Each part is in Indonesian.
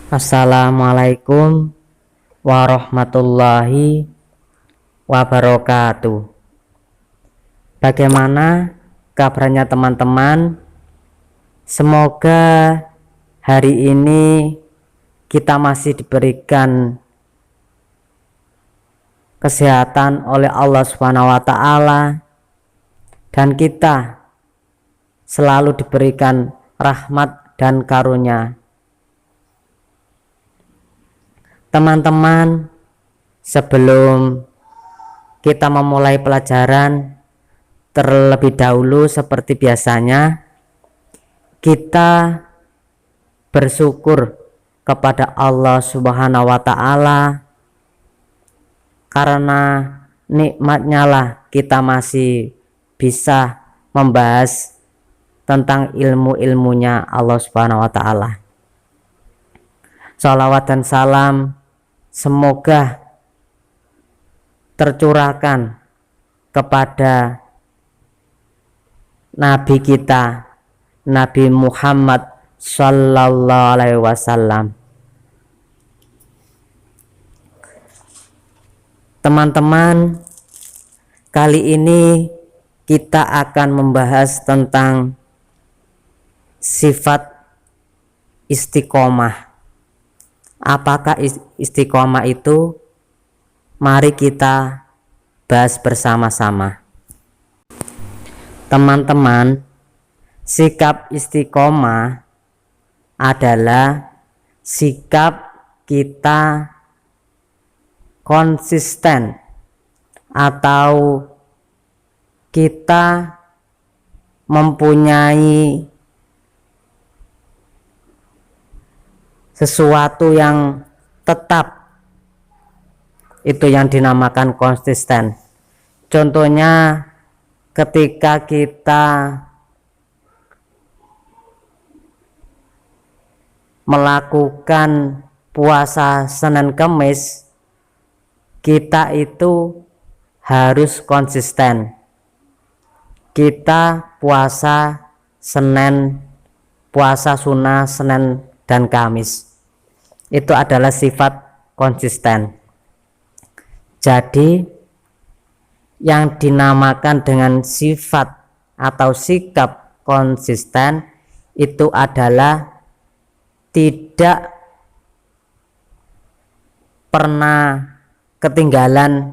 Assalamualaikum warahmatullahi wabarakatuh. Bagaimana kabarnya teman-teman? Semoga hari ini kita masih diberikan kesehatan oleh Allah Subhanahu wa taala dan kita selalu diberikan rahmat dan karunia. Teman-teman, sebelum kita memulai pelajaran, terlebih dahulu seperti biasanya kita bersyukur kepada Allah Subhanahu wa taala karena nikmatnya lah kita masih bisa membahas tentang ilmu-ilmunya Allah Subhanahu wa taala. Shalawat dan salam semoga tercurahkan kepada Nabi kita, Nabi Muhammad Sallallahu Alaihi Wasallam. Teman-teman, kali ini kita akan membahas tentang sifat istiqomah. Apakah istiqomah itu? Mari kita bahas bersama-sama. Teman-teman, sikap istiqomah adalah sikap kita konsisten atau kita mempunyai sesuatu yang tetap, itu yang dinamakan konsisten. Contohnya ketika kita melakukan puasa Senin Kamis, kita itu harus konsisten. Kita puasa Senin, puasa sunnah Senin dan Kamis, itu adalah sifat konsisten. Jadi yang dinamakan dengan sifat atau sikap konsisten itu adalah tidak pernah ketinggalan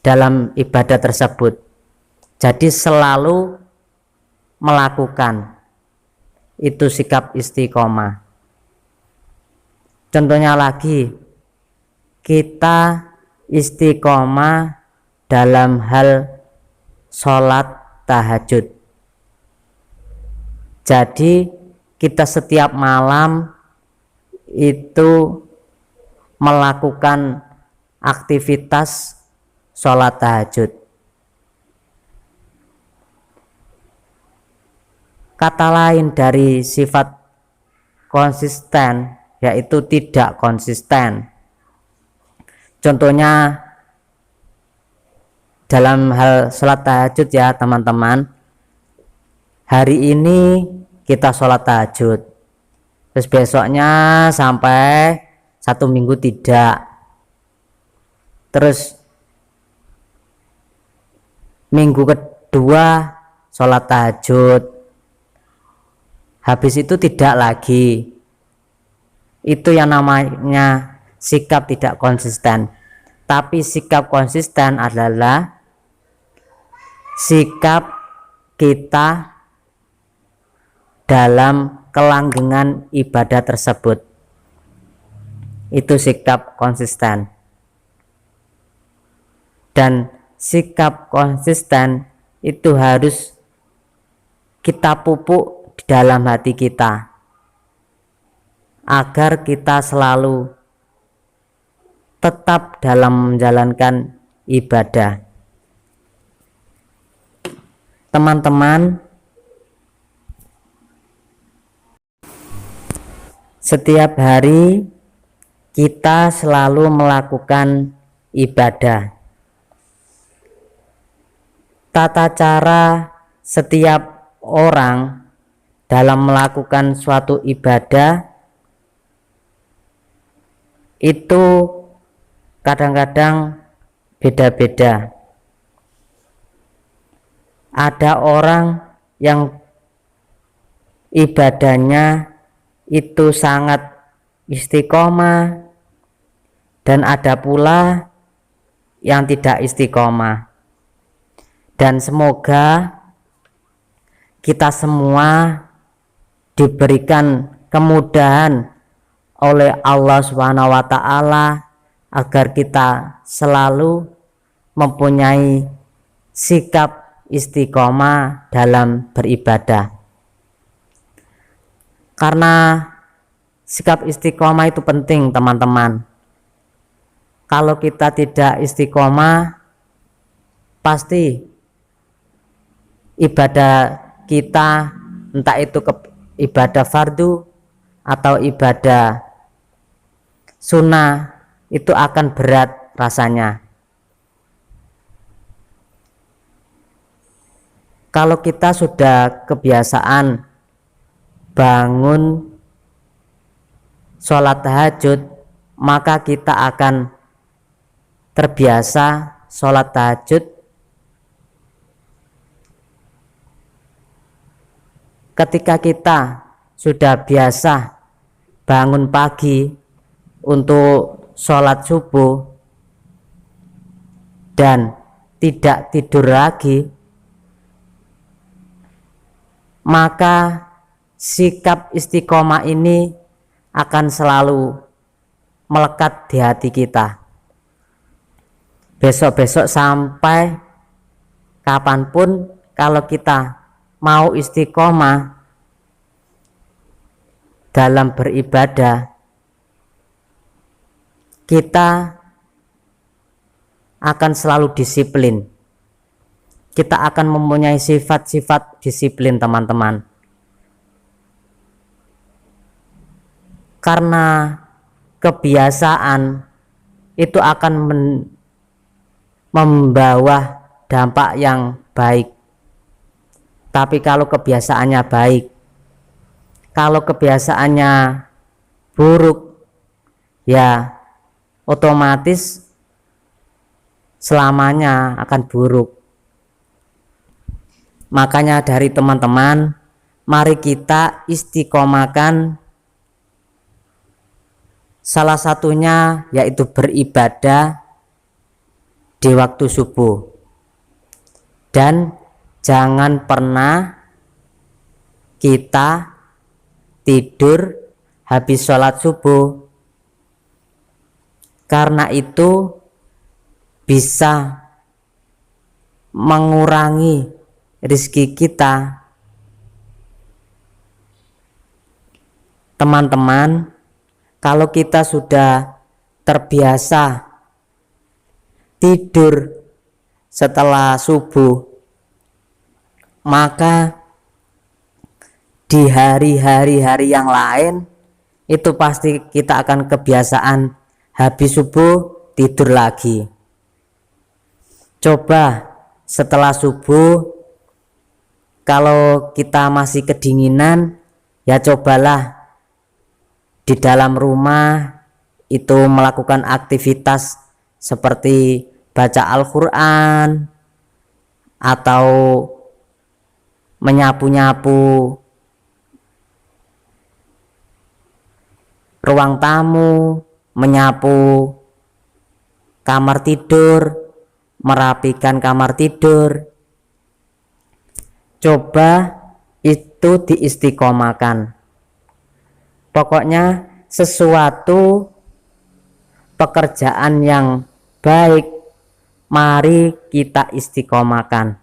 dalam ibadah tersebut. Jadi selalu melakukan, itu sikap istiqomah. Contohnya lagi, kita istiqomah dalam hal sholat tahajud. Jadi kita setiap malam itu melakukan aktivitas sholat tahajud. Kata lain dari sifat konsisten yaitu tidak konsisten. Contohnya dalam hal sholat tahajud ya teman-teman. Hari ini kita sholat tahajud, terus besoknya sampai 1 minggu tidak, terus minggu kedua sholat tahajud, habis itu tidak lagi. Itu yang namanya sikap tidak konsisten. Tapi sikap konsisten adalah sikap kita dalam kelanggengan ibadah tersebut. Itu sikap konsisten. Dan sikap konsisten itu harus kita pupuk di dalam hati kita, agar kita selalu tetap dalam menjalankan ibadah. Teman-teman, setiap hari kita selalu melakukan ibadah. Tata cara setiap orang dalam melakukan suatu ibadah itu kadang-kadang beda-beda. Ada orang yang ibadahnya itu sangat istiqomah, dan ada pula yang tidak istiqomah. Dan semoga kita semua diberikan kemudahan oleh Allah Subhanahu wa taala agar kita selalu mempunyai sikap istiqomah dalam beribadah. Karena sikap istiqomah itu penting, teman-teman. Kalau kita tidak istiqomah, pasti ibadah kita, entah itu ibadah fardu atau ibadah sunnah, itu akan berat rasanya. Kalau kita sudah kebiasaan bangun sholat tahajud, maka kita akan terbiasa sholat tahajud. Ketika kita sudah biasa bangun pagi untuk sholat subuh dan tidak tidur lagi, maka sikap istiqomah ini akan selalu melekat di hati kita. Besok-besok sampai kapanpun, kalau kita mau istiqomah dalam beribadah, kita akan selalu disiplin. Kita akan mempunyai sifat-sifat disiplin, teman-teman. Karena kebiasaan itu akan membawa dampak yang baik. Tapi kalau kebiasaannya baik, kalau kebiasaannya buruk, ya otomatis selamanya akan buruk. Makanya dari teman-teman, mari kita istiqomahkan, salah satunya yaitu beribadah di waktu subuh. Dan jangan pernah kita tidur habis sholat subuh, karena itu bisa mengurangi rezeki kita. Teman-teman, kalau kita sudah terbiasa tidur setelah subuh, maka di hari-hari yang lain itu pasti kita akan kebiasaan habis subuh tidur lagi. Coba setelah subuh, kalau kita masih kedinginan, ya cobalah di dalam rumah itu melakukan aktivitas seperti baca Al-Quran atau menyapu-nyapu ruang tamu, menyapu kamar tidur, merapikan kamar tidur. Coba itu diistiqomahkan. Pokoknya sesuatu pekerjaan yang baik, mari kita istiqomahkan.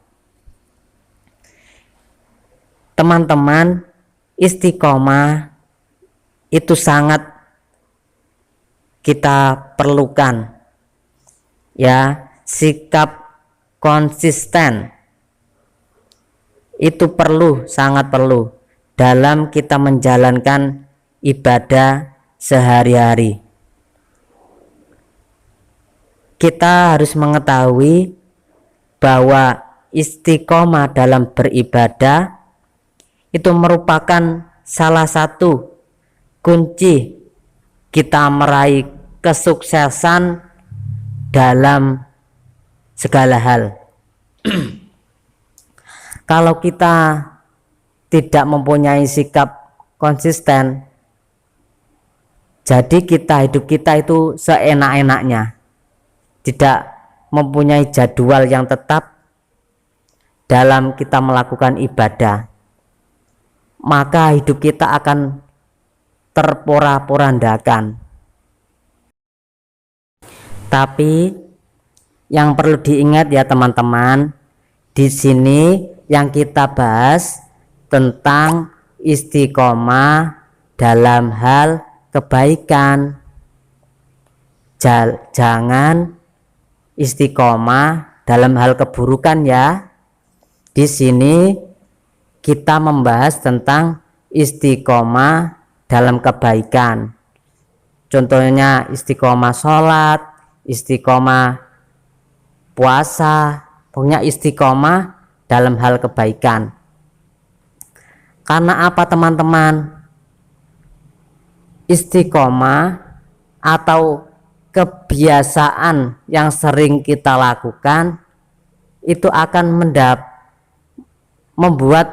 Teman-teman, istiqomah itu sangat kita perlukan, ya. Sikap konsisten itu perlu, sangat perlu dalam kita menjalankan ibadah sehari-hari. Kita harus mengetahui bahwa istiqomah dalam beribadah itu merupakan salah satu kunci kita meraih kesuksesan dalam segala hal. Kalau kita tidak mempunyai sikap konsisten, jadi hidup kita itu seenak-enaknya, tidak mempunyai jadwal yang tetap dalam kita melakukan ibadah, maka hidup kita akan terporak-porandakan. Tapi yang perlu diingat ya teman-teman, di sini yang kita bahas tentang istiqomah dalam hal kebaikan. Jangan istiqomah dalam hal keburukan ya. Di sini kita membahas tentang istiqomah dalam kebaikan. Contohnya istiqomah sholat, istiqomah puasa, pokoknya istiqomah dalam hal kebaikan. Karena apa teman-teman? Istiqomah atau kebiasaan yang sering kita lakukan itu akan membuat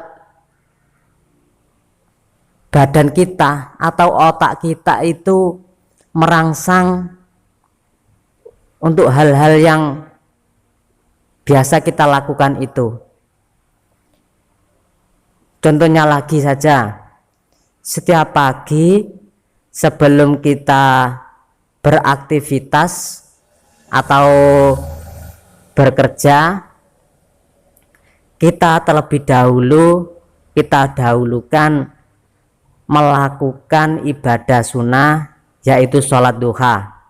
badan kita atau otak kita itu merangsang untuk hal-hal yang biasa kita lakukan itu. Contohnya lagi saja, setiap pagi sebelum kita beraktivitas atau bekerja, kita terlebih dahulu kita dahulukan melakukan ibadah sunnah, yaitu sholat duha.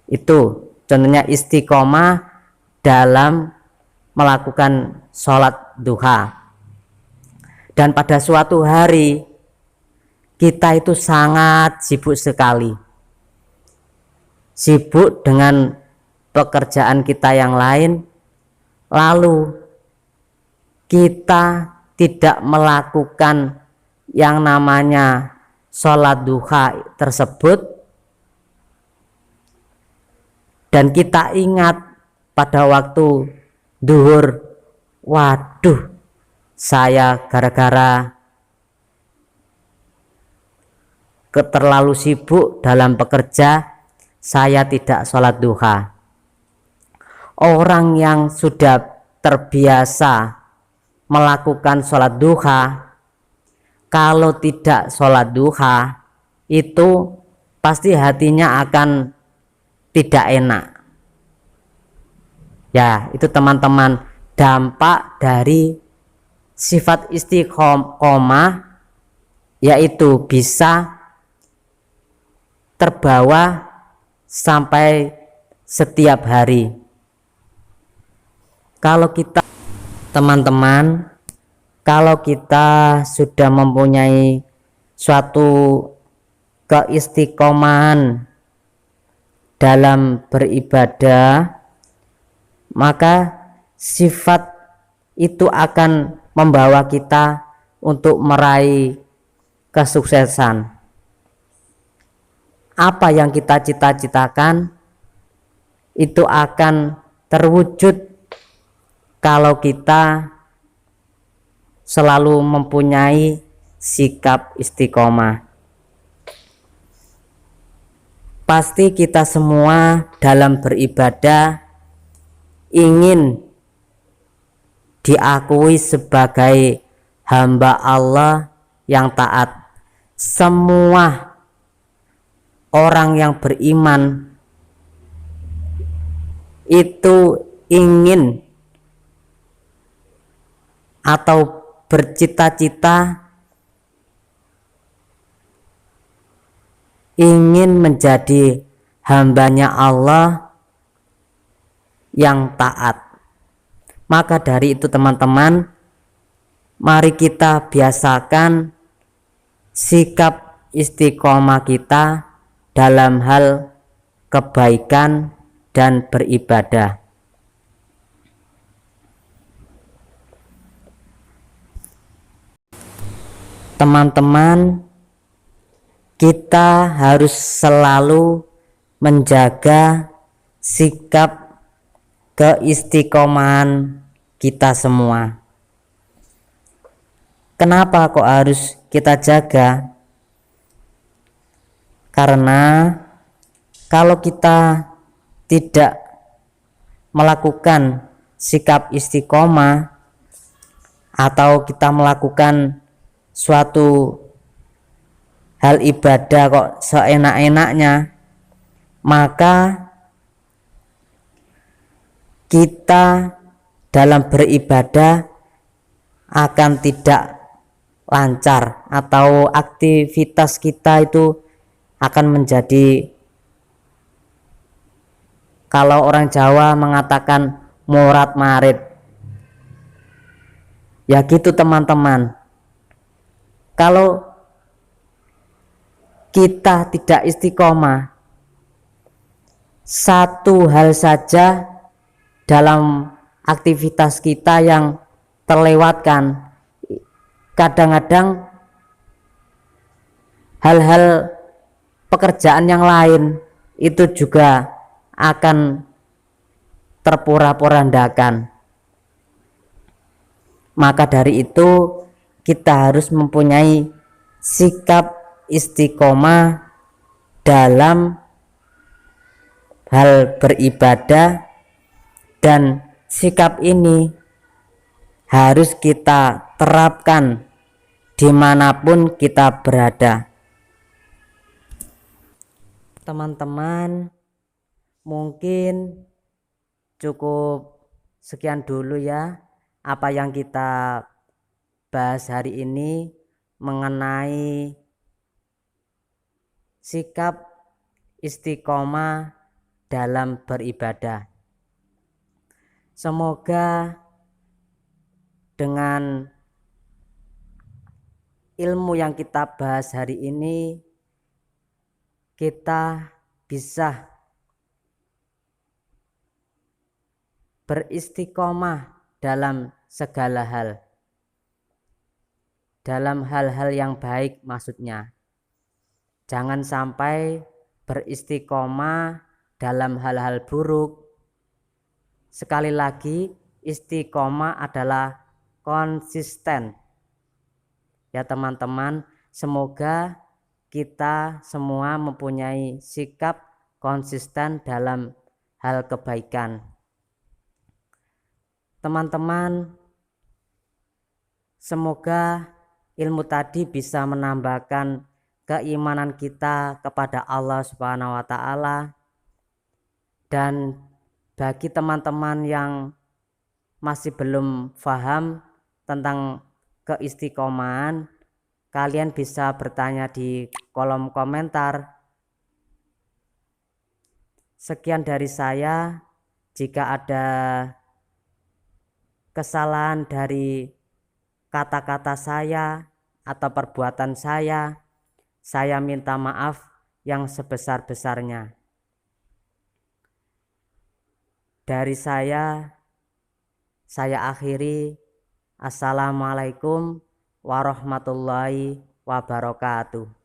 Itu contohnya istiqomah dalam melakukan sholat duha. Dan pada suatu hari kita itu sangat sibuk sekali, sibuk dengan pekerjaan kita yang lain, lalu kita tidak melakukan yang namanya sholat duha tersebut, dan kita ingat pada waktu duhur, waduh, saya gara-gara terlalu sibuk dalam bekerja, saya tidak sholat duha. Orang yang sudah terbiasa melakukan sholat duha, kalau tidak sholat duha itu pasti hatinya akan tidak enak. Ya, itu teman-teman dampak dari sifat istiqomah, yaitu bisa terbawa sampai setiap hari. Kalau kita teman-teman, kalau kita sudah mempunyai suatu keistiqomahan dalam beribadah, maka sifat itu akan membawa kita untuk meraih kesuksesan. Apa yang kita cita-citakan itu akan terwujud kalau kita selalu mempunyai sikap istiqomah. Pasti kita semua dalam beribadah ingin diakui sebagai hamba Allah yang taat. Semua orang yang beriman itu ingin atau bercita-cita ingin menjadi hambanya Allah yang taat. Maka dari itu teman-teman, mari kita biasakan sikap istiqomah kita dalam hal kebaikan dan beribadah. Teman-teman, kita harus selalu menjaga sikap keistiqomahan kita semua. Kenapa kok harus kita jaga? Karena kalau kita tidak melakukan sikap istiqomah atau kita melakukan suatu hal ibadah kok seenak-enaknya, maka kita dalam beribadah akan tidak lancar atau aktivitas kita itu akan menjadi, kalau orang Jawa mengatakan morat marit, ya gitu teman-teman. Kalau kita tidak istiqomah, satu hal saja dalam aktivitas kita yang terlewatkan, kadang-kadang hal-hal pekerjaan yang lain itu juga akan terpora-porandakan. Maka dari itu kita harus mempunyai sikap istiqomah dalam hal beribadah, dan sikap ini harus kita terapkan dimanapun kita berada. Teman-teman, mungkin cukup sekian dulu ya apa yang kita bahas hari ini mengenai sikap istiqomah dalam beribadah. Semoga dengan ilmu yang kita bahas hari ini kita bisa beristiqomah dalam segala hal, dalam hal-hal yang baik maksudnya. Jangan sampai beristiqomah dalam hal-hal buruk. Sekali lagi, istiqomah adalah konsisten. Ya teman-teman, semoga kita semua mempunyai sikap konsisten dalam hal kebaikan. Teman-teman, semoga ilmu tadi bisa menambahkan keimanan kita kepada Allah Subhanahu wa taala. Dan bagi teman-teman yang masih belum paham tentang keistiqomahan, kalian bisa bertanya di kolom komentar. Sekian dari saya. Jika ada kesalahan dari kata-kata saya atau perbuatan saya minta maaf yang sebesar-besarnya. Dari saya akhiri. Assalamualaikum warahmatullahi wabarakatuh.